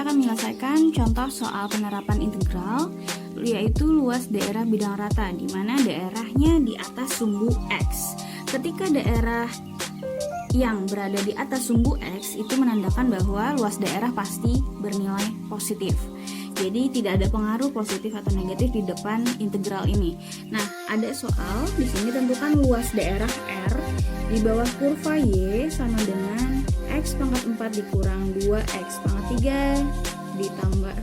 kita akan menyelesaikan contoh soal penerapan integral, yaitu luas daerah bidang rata, di mana daerahnya di atas sumbu X. Ketika daerah yang berada di atas sumbu X itu menandakan bahwa luas daerah pasti bernilai positif. Jadi tidak ada pengaruh positif atau negatif di depan integral ini. Nah, ada soal di sini, tentukan luas daerah R di bawah kurva Y sama dengan X pangkat 4 dikurang 2X pangkat 3 ditambah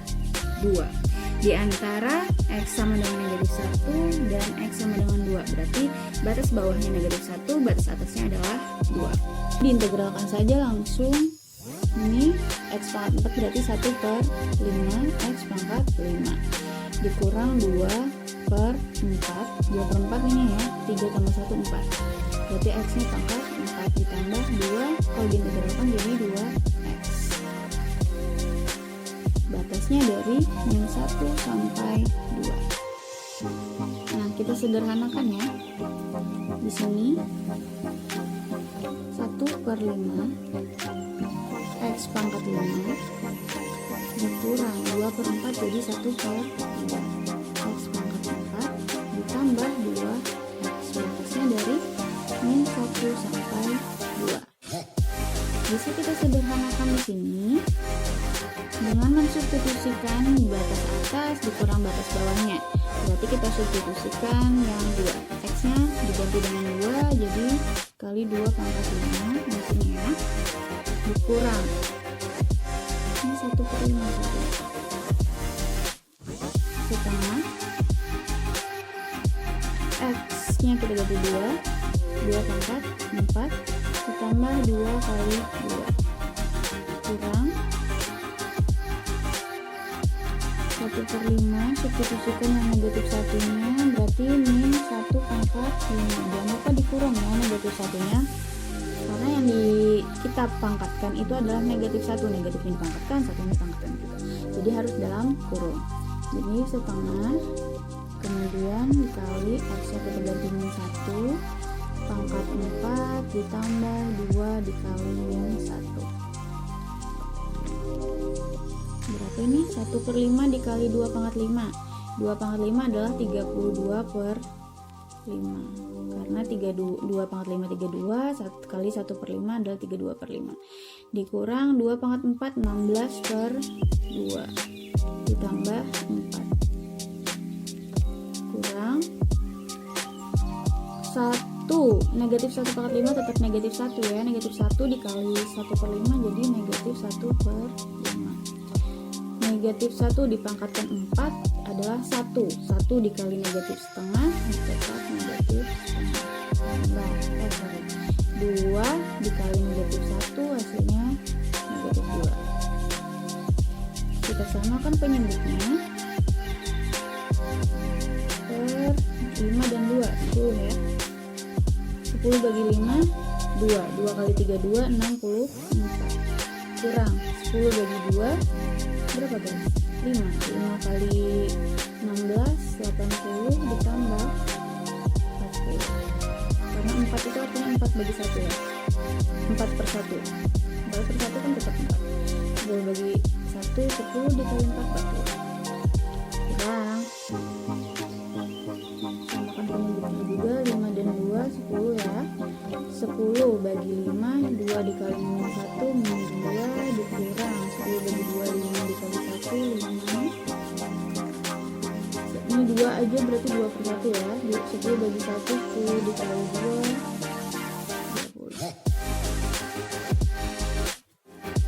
2. Di antara X sama dengan negatif 1 dan X sama dengan 2. Berarti batas bawahnya negatif 1, batas atasnya adalah 2. Diintegralkan saja langsung. Ini X pangkat 4 berarti 1 per 5 X pangkat 5 dikurang 2 per 4. 2 per 4 ini ya, 3 tambah 1 4. Berarti X nya pangkat 4 ditambah 2, kalau diintegralkan jadi 2X. Batasnya dari min 1 sampai 2. Nah, kita sederhanakan ya. Di sini 1 per 5 X pangkat 5 dikurang 2 per 4 jadi 1 per 3 X pangkat 4 ditambah 2X. Batasnya dari min 1 sampai 2. Bisa kita sederhanakan di sini dengan mensubstitusikan batas atas dikurang batas bawahnya. Berarti kita substitusikan yang 2. X-nya diganti dengan 2, jadi kali 2 pangkat 5 di sini ya. Dikurang ini 1 per 5 setengah X nya kita ganti 2 pangkat 4 ditambah 2 kali 2 kurang 1 per 5, substitusikan yang negatif 1 nya berarti min 1 pangkat 5. Jangan lupa dikurang ya negatif 1 nya, karena yang kita pangkatkan itu adalah negatif 1, negatif ini dipangkatkan, 1 ini dipangkatkan juga. Jadi harus dalam kurung. Jadi setengah, kemudian dikali X nya kita ganti min 1 pangkat 4 ditambah 2 dikali min 1. Berapa ini? 1 per 5 dikali 2 pangkat 5. 2 pangkat 5 adalah 32 per 5. Karena 2 pangkat 5 32, 1 kali 1 per 5 adalah 32 per 5. Dikurang 2 pangkat 4 16 per 2 ditambah 4. Kurang 1, negatif 1 pangkat 5 tetap negatif 1 ya. Negatif 1 dikali 1 per 5 jadi negatif 1 per 5. Negatif 1 dipangkatkan 4 adalah 1. 1 dikali negatif setengah tetap negatif setengah. 2 dikali negatif 1 hasilnya negatif 2. Kita samakan penyebutnya per 5 dan 2 10 ya. 10 bagi 5 2. 2 kali 3 2 64 kurang 10 bagi 2 berapa guys? 5 kali 16 80 ditambah 40. Karena 4 itu artinya 4 bagi 1 ya, 4 per 1. 4 per 1 kan tetap 4. 10 bagi 1 10 dikali 4 40. Kurang, samakan penyebutnya juga 5 dan 2 10 ya. 10 bagi 5 2 dikali min 1 min 2 dikurang 10 bagi 2 5 dikali 1 5. Ini 2 aja berarti 2 per 1 ya. 10 bagi 1 10 dikali 2 20.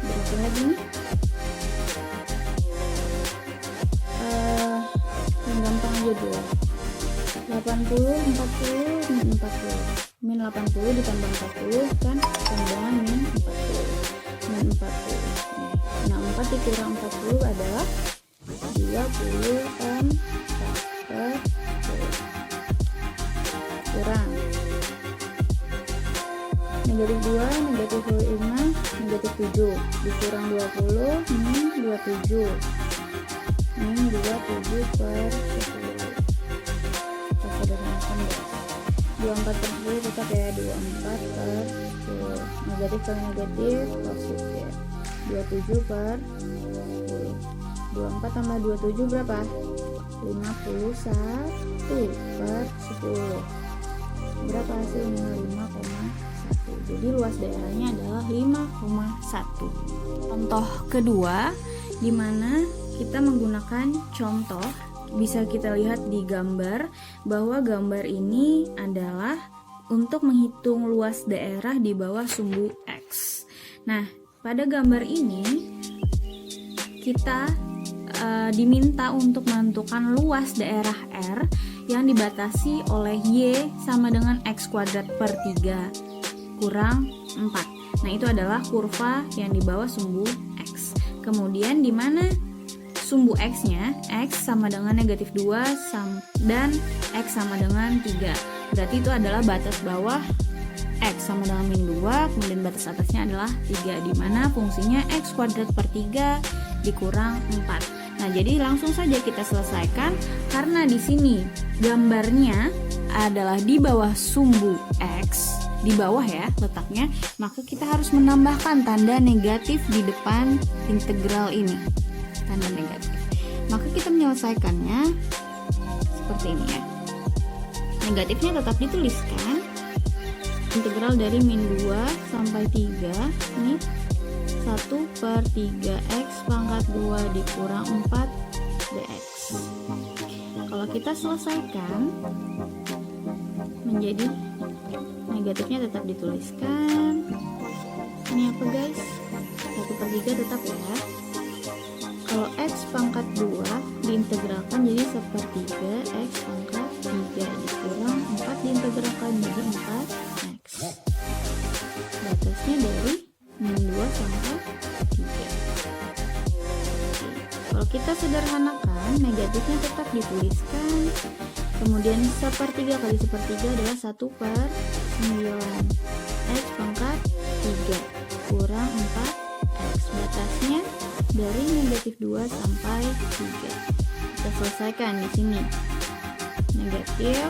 Berapa lagi nih? Yang gampang aja dulu. 80 40 min 40. Min 80 ditambah 40 kan sama dengan min 40. Min 40. Nah, 4 dikurang 40 adalah 24 per 10. Kurang negatif 2 negatif 5 negatif 7 dikurang 20 min 27 min 27 per 10. Kita sederhanakan ya. 24 per 10 tetap ya 24 per 10. Negatif per negatif positif ya. 27 per 10. 4 tambah 27 berapa? 51 per 10. Berapa hasilnya? 5,1. Jadi luas daerahnya adalah 5,1. Contoh kedua, di mana kita menggunakan contoh, bisa kita lihat di gambar bahwa gambar ini adalah untuk menghitung luas daerah di bawah sumbu X. Nah, pada gambar ini kita diminta untuk menentukan luas daerah R yang dibatasi oleh Y sama dengan X kuadrat per 3 kurang 4. Nah, itu adalah kurva yang di bawah sumbu X. Kemudian di mana sumbu X-nya, X sama dengan negatif 2 dan X sama dengan 3. Berarti itu adalah batas bawah X sama dengan min 2, kemudian batas atasnya adalah 3, di mana fungsinya X kuadrat per 3 dikurang 4. Nah, jadi langsung saja kita selesaikan karena di sini gambarnya adalah di bawah sumbu X, di bawah ya letaknya, maka kita harus menambahkan tanda negatif di depan integral ini. Tanda negatif. Maka kita menyelesaikannya seperti ini ya. Negatifnya tetap dituliskan. Integral dari min 2 sampai 3 ini 1 per 3x pangkat 2 dikurang 4 dx. Kalau kita selesaikan menjadi negatifnya tetap dituliskan. Ini apa guys? 1 per 3 tetap ya. Kalau x pangkat 2 diintegralkan jadi 1/3 x pangkat 3 dikurang 4 diintegralkan jadi 4x. Batasnya dari min 2 sampai 3. Kalau kita sederhanakan, negatifnya tetap dituliskan. Kemudian 1/3 kali 1/3 adalah 1 per 9 x pangkat 3 kurang 4x. Batasnya dari negatif 2 sampai 3. Kita selesaikan di sini. Negatif.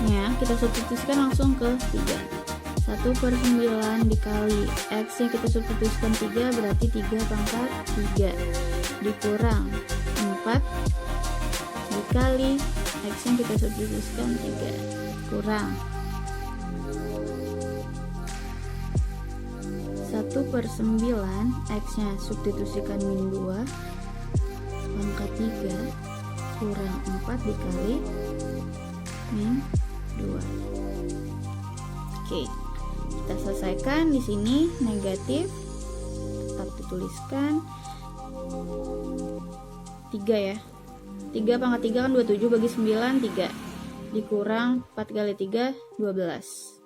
Ya, kita substitusikan langsung ke 3. 1 per 9 dikali x yang kita substitusikan 3 berarti 3 pangkat 3 dikurang 4 dikali x yang kita substitusikan 3 kurang 1 per 9 x nya substitusikan min 2 pangkat 3 kurang 4 dikali min 2. Oke, kita selesaikan di sini. Negatif tetap dituliskan 3 ya. 3 pangkat 3 kan 27 bagi 9 3 dikurang 4 kali 3 12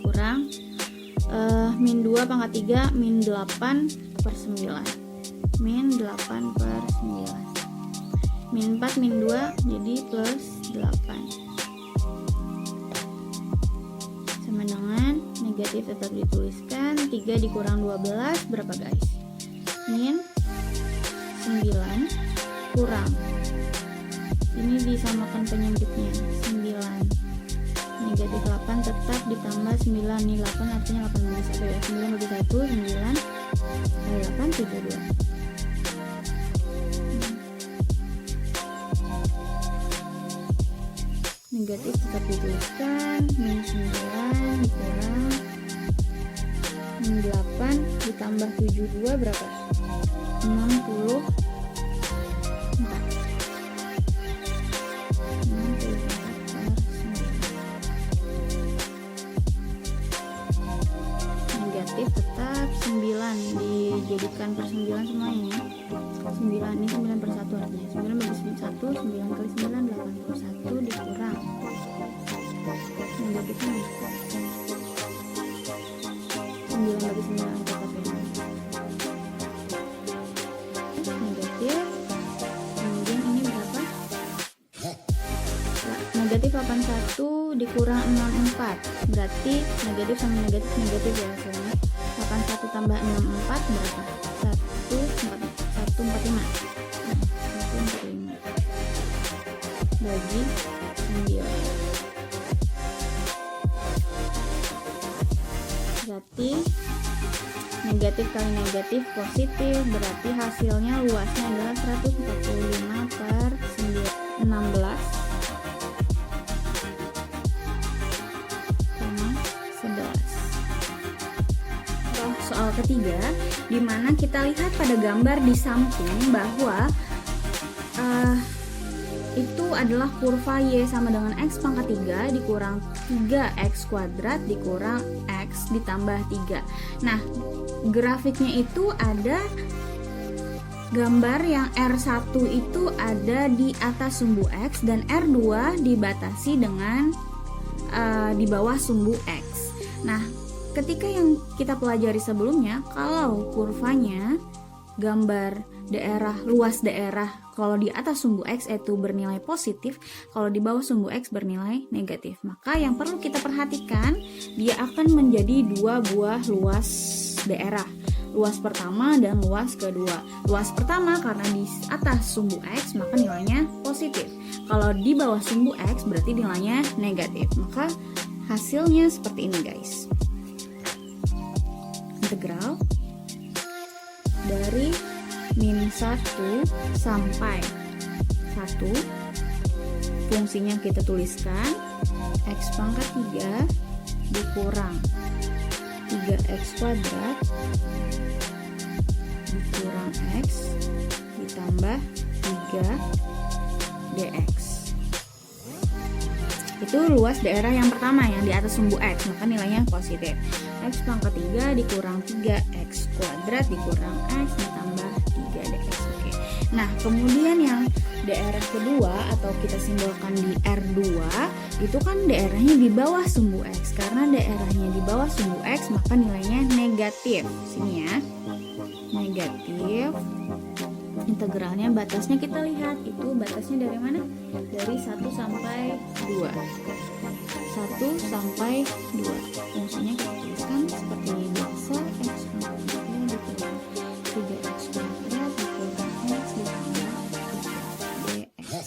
kurang min 2 pangkat 3 min 8 per 9 min 8 per 9 min 4 min 2 jadi plus 8 sama dengan negatif tetap dituliskan 3 dikurang 12 berapa guys? Min 9 kurang ini disamakan penyebutnya 9 negatif 8 tetap ditambah 9 nih 8 artinya 8 bagi 1 ya 9 bagi 1 9 kali 8 72 negatif tetap dituliskan min 9 dikurang min 8 ditambah 72 berapa? 64 negatif tetap 9 dijadikan per 9 semuanya 9 ini 9 per 1 artinya 9 bagi 1 9 kali 9 81 dikurang negatifnya 9 bagi 9 tetap ya negatif kemudian ini berapa? Negatif 81 dikurang 64 berarti negatif sama negatif negatif ya hasilnya 81 tambah 64 berapa? 145 bagi 9 berarti negatif kali negatif positif, berarti hasilnya luasnya adalah 145 per 16 soal ketiga, di mana kita lihat pada gambar di samping bahwa itu adalah kurva Y sama dengan X pangkat 3 dikurang 3X kuadrat dikurang X ditambah 3. Nah, grafiknya itu ada gambar yang R1 itu ada di atas sumbu X dan R2 dibatasi dengan di bawah sumbu X. Nah, ketika yang kita pelajari sebelumnya, kalau kurvanya gambar daerah, luas daerah kalau di atas sumbu X itu bernilai positif, kalau di bawah sumbu X bernilai negatif. Maka yang perlu kita perhatikan, dia akan menjadi dua buah luas daerah. Luas pertama dan luas kedua. Luas pertama karena di atas sumbu X maka nilainya positif. Kalau di bawah sumbu X berarti nilainya negatif. Maka hasilnya seperti ini, guys. Integral dari min 1 sampai 1, fungsinya kita tuliskan X pangkat 3 dikurang 3X kuadrat dikurang X ditambah 3dx. Itu luas daerah yang pertama yang di atas sumbu X, maka nilainya positif. X pangkat 3 dikurang 3X kuadrat dikurang X ditambah 3dx. Oke. Nah, kemudian yang daerah kedua atau kita simbolkan di R2 itu kan daerahnya di bawah sumbu X. Karena daerahnya di bawah sumbu X maka nilainya negatif. Sini ya. Negatif. Integralnya batasnya kita lihat itu batasnya dari mana? Dari 1 sampai 2. 1 sampai 2. Fungsinya kita tuliskan seperti biasa X pangkat 3 dikurang 3X kuadrat dikurang X ditambah 3dx.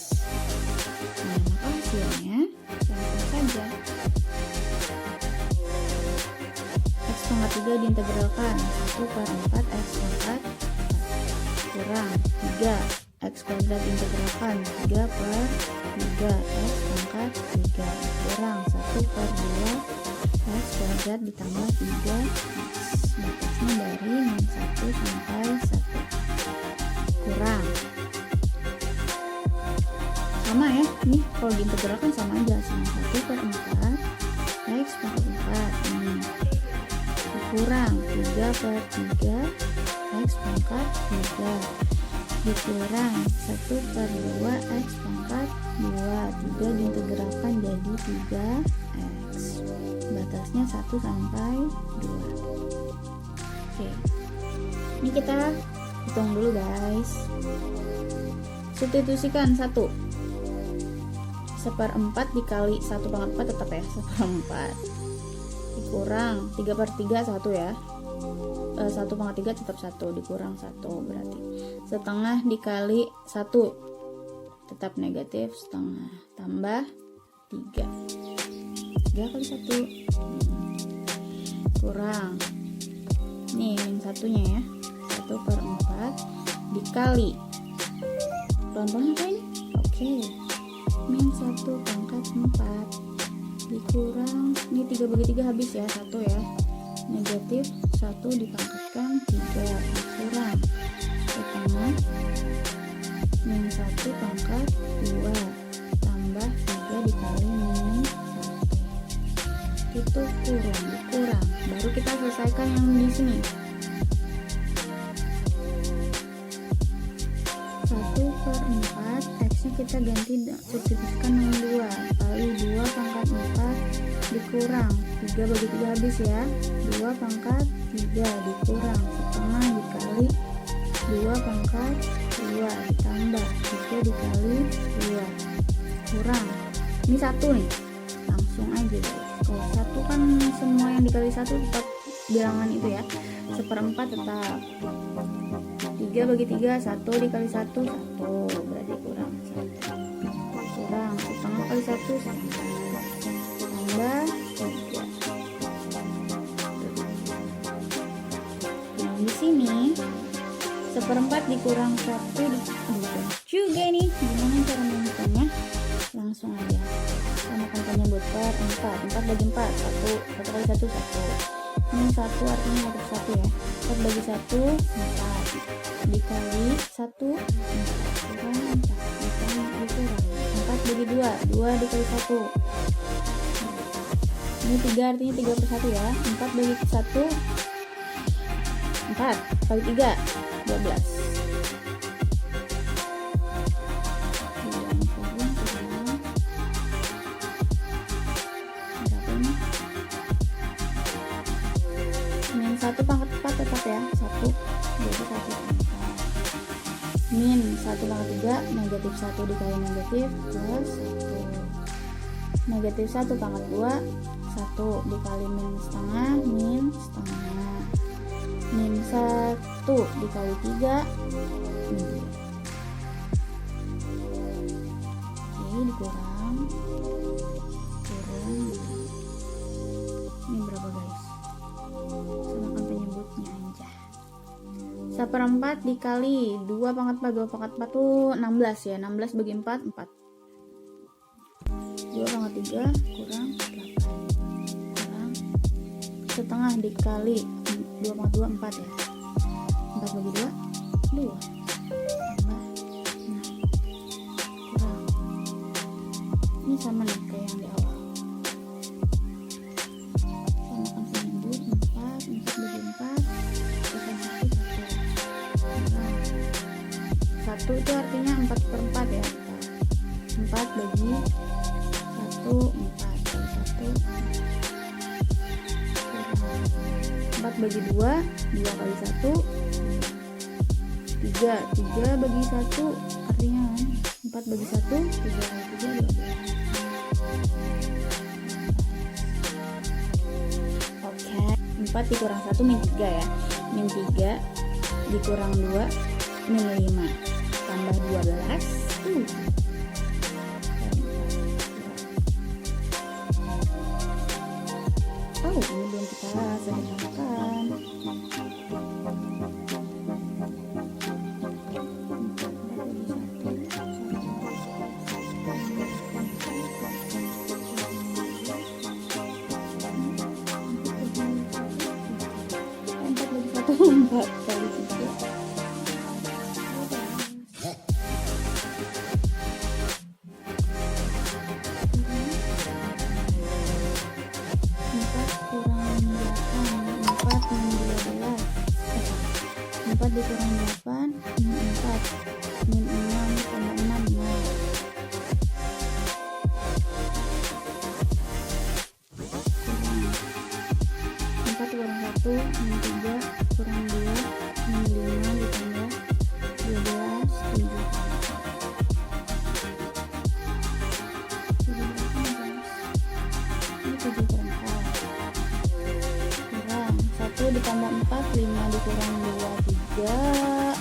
Nah, maka hasilnya langsung saja X pangkat 3 diintegralkan 1 per 4 X pangkat 4 kurang 3 X kuadrat integralkan 3 per 3 X pangkat 3 kurang 1 per 2 X kuadrat ditambah 3 X. Batasnya dari min 1 sampai 1 kurang sama ya, ini kalau diintegralkan sama aja sama 1 per 4 X pangkat 4 ini kurang 3 per 3 X pangkat 3 dikurang 1 per 2 X pangkat 2 3 diintegralkan jadi 3X. Batasnya 1 sampai 2. Oke, ini kita hitung dulu, guys. Substitusikan 1 1/4 dikali 1 pangkat 4 tetap ya 1/4 dikurang 3 per 3 1 ya 1 pangkat 3 tetap 1 dikurang 1 berarti setengah dikali 1 tetap negatif setengah tambah 3 kali 1 kurang nih min satunya ya 1 per 4 dikali pelan-pelan apa ini? Oke, min 1 pangkat 4 dikurang ini 3 bagi 3 habis ya 1 ya negatif 1 dipangkatkan 3 dikurang setengah min 1 pangkat 2 tambah 3 dikali min 1 itu dikurang baru kita selesaikan yang di sini 1 per 4 X nya kita ganti substitusikan dengan 2 kali 2 pangkat 4 dikurang 3 bagi 3 habis ya 2 pangkat 3 dikurang setengah dikali 2 pangkat 2 ditambah 3 dikali 2 kurang ini 1 nih langsung aja guys. Kalau 1 kan semua yang dikali 1 tetap bilangan itu ya 1/4 tetap 3 bagi 3 1 dikali 1 1 berarti kurang 1 kurang setengah kali 1 tambah 3 di sini 1/4 dikurang 1 juga nih. Gimana cara menghitungnya? Langsung aja. Samakan penyebut per 4. 4 bagi 4, 1. 1 kali 1, 1. Ini 1 artinya hapus 1 ya. 4 bagi 1, 4. Dikali 1, 4. Kurang 4. Dikurang 4 bagi 2. 2 dikali 1. Ini 3 artinya 3/1 ya. 4 bagi 1, 4 kali 3, 12. Min 1 pangkat 4 tetap ya. 1 jadi 1 min 1 pangkat 3 negatif 1 dikali negatif plus 1. Negatif 1 pangkat 2 1 dikali min setengah min setengah. Min 1 dikali 3 min. Oke, dikurang ini berapa guys? Samakan penyebutnya aja. 1/4 dikali 2 pangkat 4. 2 pangkat 4 tuh 16 ya. 16 bagi 4, 4. 2 pangkat 3 kurang 8. Kurang setengah dikali 2 pangkat 2, 4 ya. 4 bagi 2, 2. Tambah 6. Kurang. Ini sama nih kayak yang di awal. Samakan penyebut 4. 4 bagi 4. 1 itu artinya 4/4 ya. 4 bagi 1, 4 kali 1, 4 bagi 2, 2 kali 1, 3. 3 bagi 1 artinya 4 bagi 1, 3 kali 3, 12. Oke, 4 dikurang 1 min 3 ya. Min 3 dikurang 2 min 5 tambah 12. Oh, ini belum kita sederhanakan. Empat kali 3. Dikurang 8 min 4 min 6 tambah 6 0. Kurang 4 kurang 1 min 3 kurang 2 min 5 ditambah 12 7. Ini 7 kurang 4. Kurang 1 ditambah 4 5 dikurang 2 3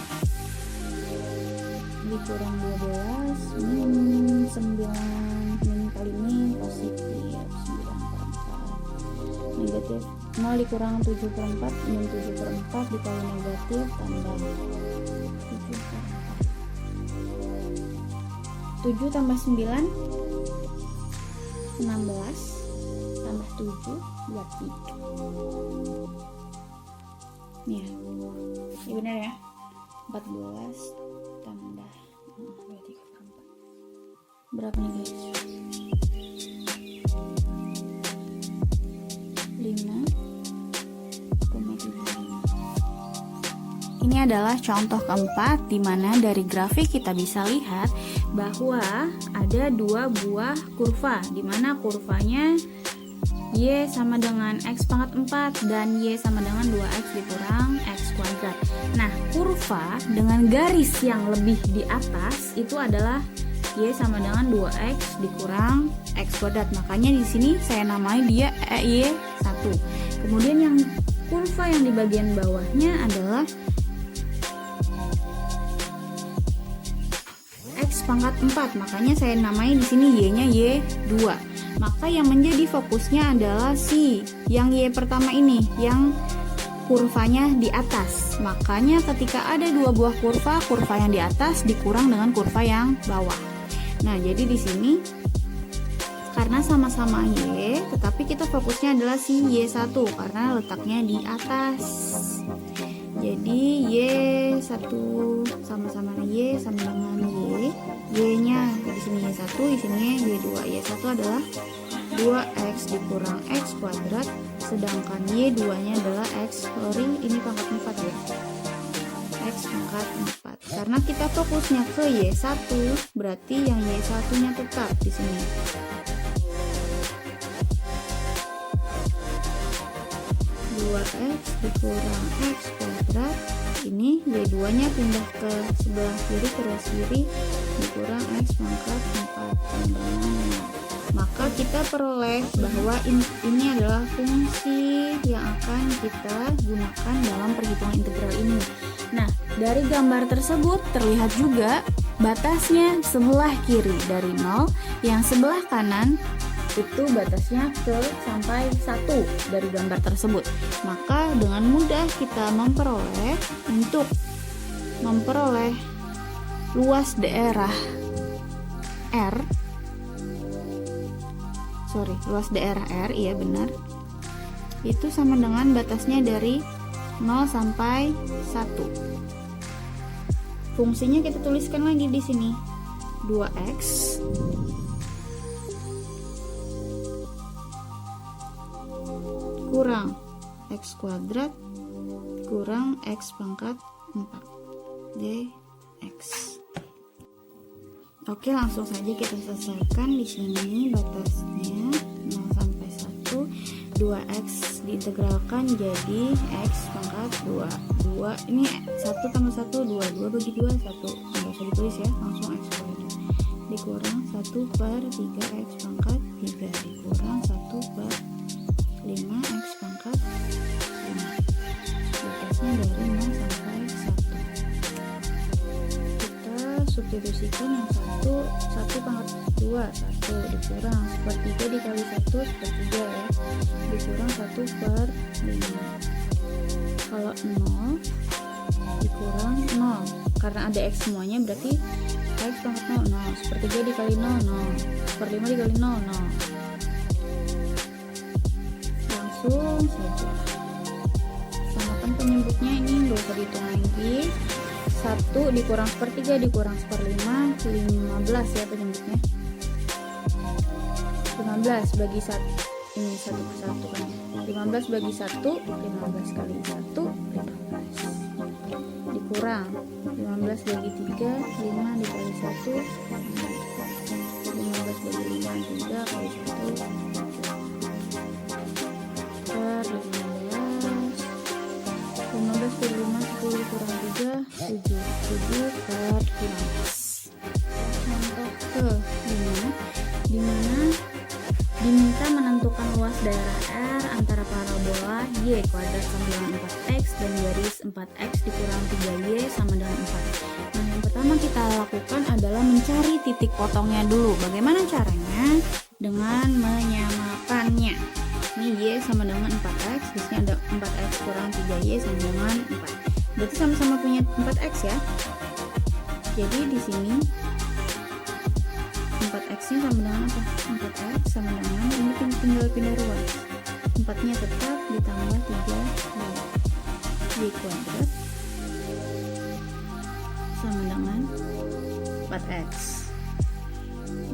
dikurang 12 min 9 min kali min positif 9/4 negatif 0 dikurang 7/4 min 7/4 dikali negatif tambah 7/4 7 tambah 9 16 tambah 7 23 nih ya. Ini benar ya. 14 tambah 23/4. Berapa nih guys? 5,75. Ini adalah contoh keempat di mana dari grafik kita bisa lihat bahwa ada dua buah kurva di mana kurvanya Y sama dengan X pangkat 4 dan Y sama dengan 2X dikurang X kuadrat. Nah, kurva dengan garis yang lebih di atas itu adalah Y sama dengan 2X dikurang X kuadrat. Makanya di sini saya namai dia Y1. Kemudian yang kurva yang di bagian bawahnya adalah X pangkat 4. Makanya saya namai di sini Y-nya Y2. Maka yang menjadi fokusnya adalah si yang Y pertama ini, yang kurvanya di atas. Makanya ketika ada dua buah kurva, kurva yang di atas dikurang dengan kurva yang bawah. Nah, jadi di sini karena sama-sama Y, tetapi kita fokusnya adalah si Y1 karena letaknya di atas. Jadi Y1 sama-sama Y sama dengan Y. Y-nya di sini Y1, di sini Y2. Y1 adalah 2x dikurang x kuadrat, sedangkan Y2-nya adalah x, ini pangkat 4 ya. X pangkat 4. Karena kita fokusnya ke Y1, berarti yang Y1-nya tetap di sini. X dikurang x kuadrat, ini Y2 nya pindah ke sebelah kiri, ke ruas kiri, dikurang x pangkat 4. Maka kita peroleh bahwa ini adalah fungsi yang akan kita gunakan dalam perhitungan integral ini. Nah, dari gambar tersebut terlihat juga batasnya sebelah kiri dari 0, yang sebelah kanan itu batasnya ke sampai 1 dari gambar tersebut. Maka dengan mudah kita memperoleh luas daerah luas daerah R, iya benar, itu sama dengan batasnya dari 0 sampai 1. Fungsinya kita tuliskan lagi di sini, 2x kurang x kuadrat kurang x pangkat 4 dx. Oke, langsung saja kita selesaikan. Di sini batasnya 0 sampai 1, 2x diintegralkan jadi x pangkat 2. Ini 1 tambah 1 2, 2 bagi 2 1, nggak usah ditulis ya, langsung x kuadrat dikurang 1 per 3x pangkat 3 dikurang 1 per 5x pangkat 5. Batasnya dari 0 sampai 1. Kita substitusikan yang 1 pangkat 2, 1 dikurang sepertiga dikali 1 sepertiga ya, dikurang 1 per 5. Kalau 0 dikurang 0, karena ada x semuanya berarti x pangkat 0, 0. Sepertiga dikali 0, 0. Per 5 dikali 0, 0. Langsung saja samakan penyebutnya, ini nggak usah dihitung lagi. 1 dikurang sepertiga dikurang seperlima, 15 ya penyebutnya. 15 bagi 1, ini 1 per 1 kan, 15 bagi 1, 15 kali 1 15 dikurang 15 bagi 3, 5 dikali 1 15 bagi 5, 3 kali 1 per 15 per 5, 10 kurang 3, 7 per 15. Contoh ke 5, dimana diminta menentukan luas daerah R antara parabola Y kuadrat sama dengan 4x dan garis 4x dikurang 3Y sama dengan 4. Nah, yang pertama kita lakukan adalah mencari titik potongnya dulu. Bagaimana caranya? Dengan menyamakannya. Ini Y sama dengan 4x, di sini ada 4x kurang 3Y sama dengan 4. Berarti sama-sama punya 4x ya. Jadi di sini 4x-nya sama dengan apa? 4x sama dengan, ini tinggal pindah ruas. 4-nya tetap ditambah 3y kuadrat sama dengan 4x.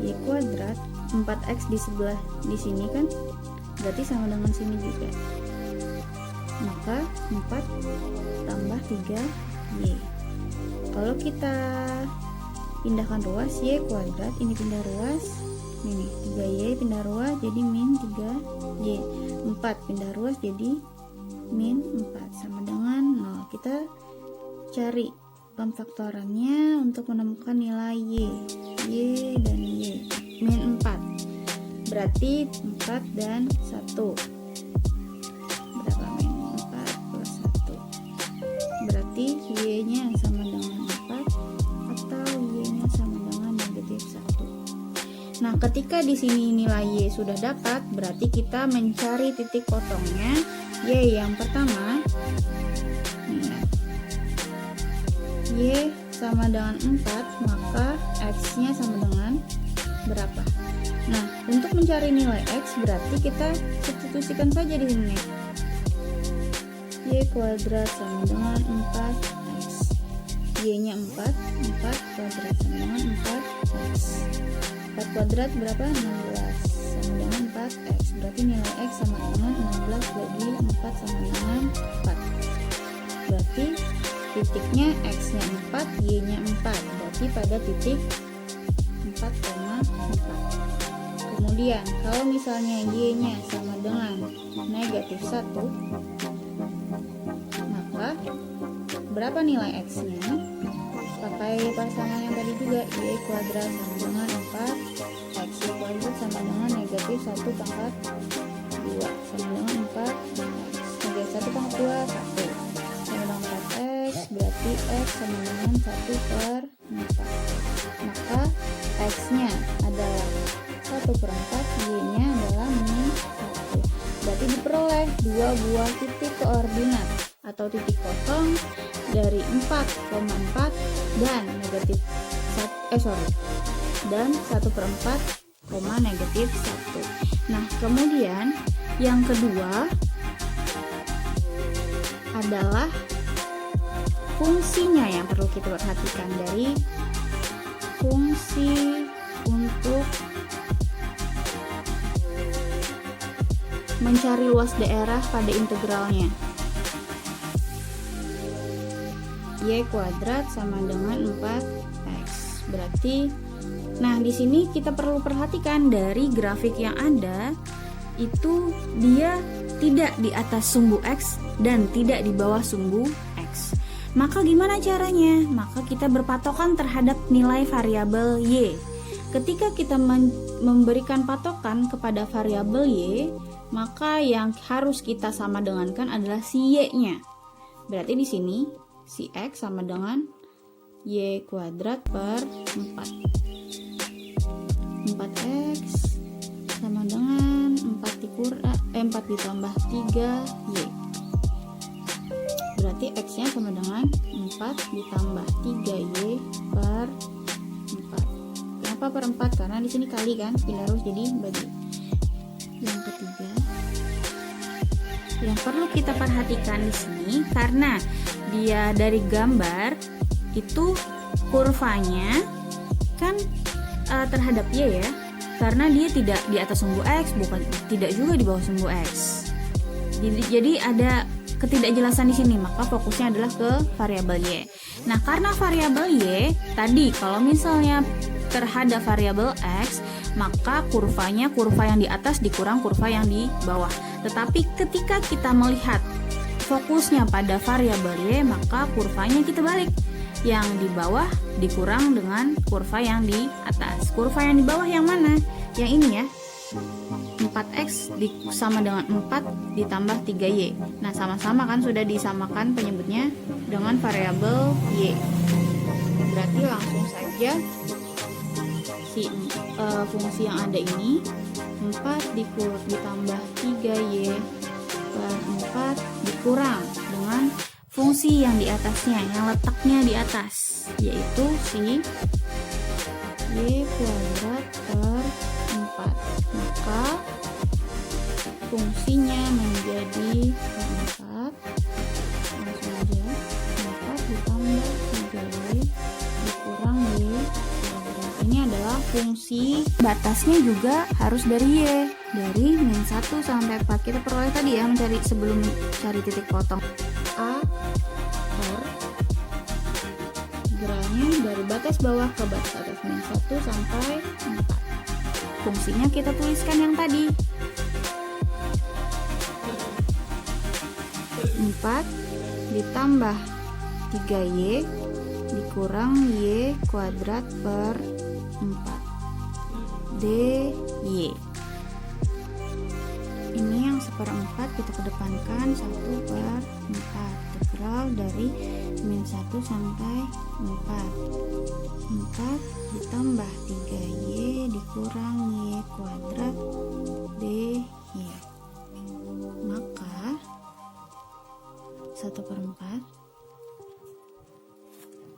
Y kuadrat 4x di sebelah di sini kan, berarti sama dengan sini juga. Maka 4 tambah 3y. Kalau kita pindahkan ruas, y kuadrat ini pindah ruas, ini 3y pindah ruas jadi min 3y, 4 pindah ruas jadi min 4 sama dengan 0. Kita cari pemfaktorannya untuk menemukan nilai y dan y. Min 4 berarti 4 dan 1. Berapa min 4 plus 1? Berarti y nya sama dengan 4 atau y nya sama dengan negatif 1. Nah, ketika di sini nilai y sudah dapat, berarti kita mencari titik potongnya, Y yang pertama, nih ya, Y sama dengan 4, maka X-nya sama dengan berapa? Nah, untuk mencari nilai X berarti kita substitusikan saja di sini. Y kuadrat sama dengan 4X. Y-nya 4 kuadrat sama dengan 4X. 4 kuadrat berapa? 16 sama dengan 4X. Berarti nilai X sama dengan 16 bagi 4 sama dengan 4. Berarti titiknya X-nya 4, Y-nya 4. Berarti pada titik 4,4. Kemudian kalau misalnya Y-nya sama dengan negatif 1, maka berapa nilai X-nya? Pakai pasangan yang tadi juga, Y kuadrat sama dengan 4, X kuadrat sama dengan negatif 1 pangkat 2 sama dengan 4, negatif 1 pangkat 2, 1 sama dengan 4X, berarti X sama dengan 1/4. Maka X-nya adalah 1/4, Y-nya adalah min 1. Berarti diperoleh dua buah titik koordinat atau titik kosong dari 4,4 dan negatif 1, dan 1/4, negatif 1. Nah, kemudian yang kedua adalah fungsinya yang perlu kita perhatikan dari fungsi untuk mencari luas daerah pada integralnya. Y kuadrat sama dengan 4X. Berarti, nah di sini kita perlu perhatikan dari grafik yang ada itu dia tidak di atas sumbu X dan tidak di bawah sumbu X. Maka gimana caranya? Maka kita berpatokan terhadap nilai variabel Y. Ketika kita memberikan patokan kepada variabel Y, maka yang harus kita sama dengankan adalah si Y-nya. Berarti di sini si X sama dengan Y kuadrat per 4. 4X sama dengan 4 ditambah 3Y. Berarti X-nya sama dengan 4 ditambah 3Y per 4. Kenapa per 4? Karena di sini kali kan, pindah terus jadi bagi. Yang ketiga, yang perlu kita perhatikan di sini karena dia dari gambar itu kurvanya kan terhadap Y ya, karena dia tidak di atas sumbu X, bukan tidak juga di bawah sumbu X. Jadi ada ketidakjelasan di sini, maka fokusnya adalah ke variabel Y. Nah, karena variabel Y tadi kalau misalnya terhadap variabel X, maka kurvanya kurva yang di atas dikurang kurva yang di bawah. Tetapi ketika kita melihat fokusnya pada variabel Y, maka kurvanya kita balik. Yang di bawah dikurang dengan kurva yang di atas. Kurva yang di bawah yang mana? Yang ini ya. 4X sama dengan 4 ditambah 3Y. Nah, sama-sama kan sudah disamakan penyebutnya dengan variabel Y. Berarti langsung saja fungsi yang ada ini 4 ditambah 3Y per 4 dikurang dengan fungsi yang di atasnya, yang letaknya di atas, yaitu si Y kuadrat per 4. Maka fungsinya menjadi 4, langsung aja 4 ditambah 3Y dikurang Y. Ini adalah fungsi, batasnya juga harus dari Y, dari min 1 sampai 4. Kita peroleh tadi ya, mencari sebelum cari titik potong A per integralnya dari batas bawah ke batas atas min 1 sampai 4. Fungsinya kita tuliskan yang tadi 4 ditambah 3Y dikurang Y kuadrat per 4 dy. Ini yang 1/4 kita kedepankan 1/4. Integral dari min 1 sampai 4. 4 ditambah 3Y dikurang Y kuadrat dy. Maka 1/4.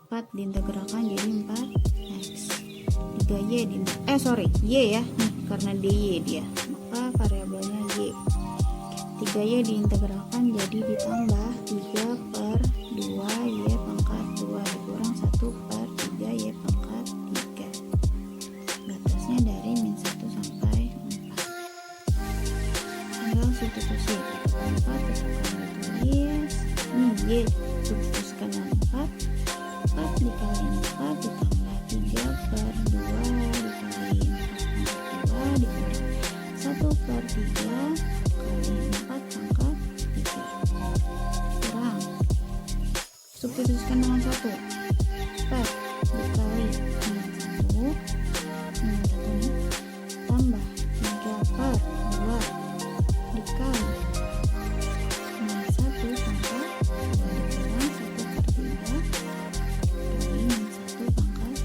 4 diintegralkan jadi 4x. 3y y ya, karena dy dia, maka variabelnya y. 3y diintegralkan jadi ditambah 3/2y pangkat 2 dikurang 1/3y pangkat 3. Batasnya dari min 1 sampai 4. Tinggal substitusi 4 tetapkan ditulis. Ini y substitusikan dengan 4. 4 dikali 4 ditambah 3/2 dikali 4/2 dikali 1/3 kali 4 pangkat 3 kurang, substitusikan dengan 1. 4 dikali min 1 nih, tambah 3/2 dikali min 1 pangkat 2 dikurangi 1/3 kali min 1 pangkat 4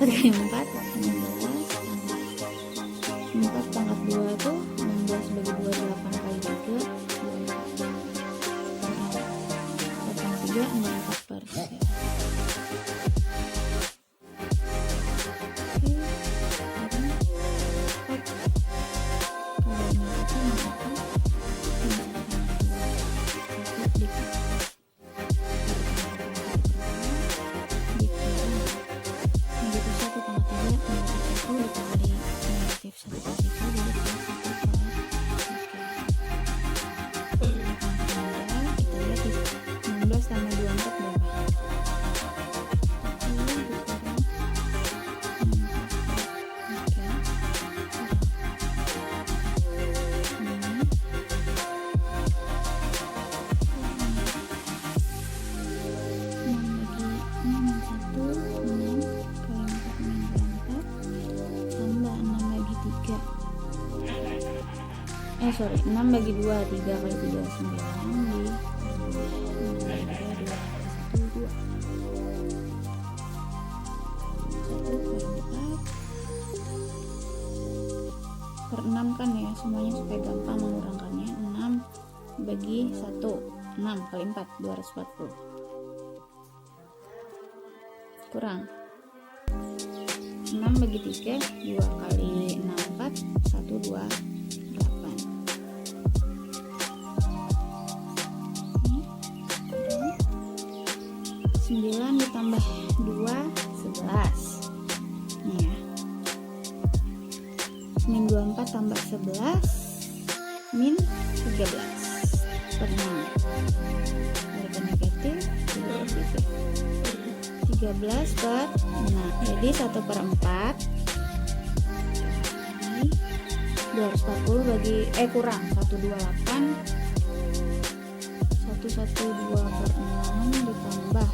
kali 4 16 4 pangkat 2 itu 16 bagi 2 8 kali 3 8 3 64%. Sorry, 6 bagi 2 3 kali 3 9 di 6 bagi 2 1 per 6 kan ya, semuanya supaya gampang mengurangkannya. 6 bagi 1 6 kali 4 240 kurang 6 bagi 3 2 kali 6 4 1 2 9 ditambah 2 11 nih ya, min 24 tambah 11 min 13 per 6 berikan negatif 13 per 6 jadi 1/4 ini 240 bagi kurang 128 112 per 6 ditambah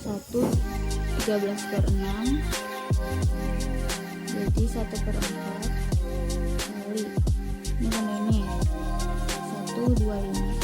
13 per 6 jadi 1/4 kali ini sama ini 125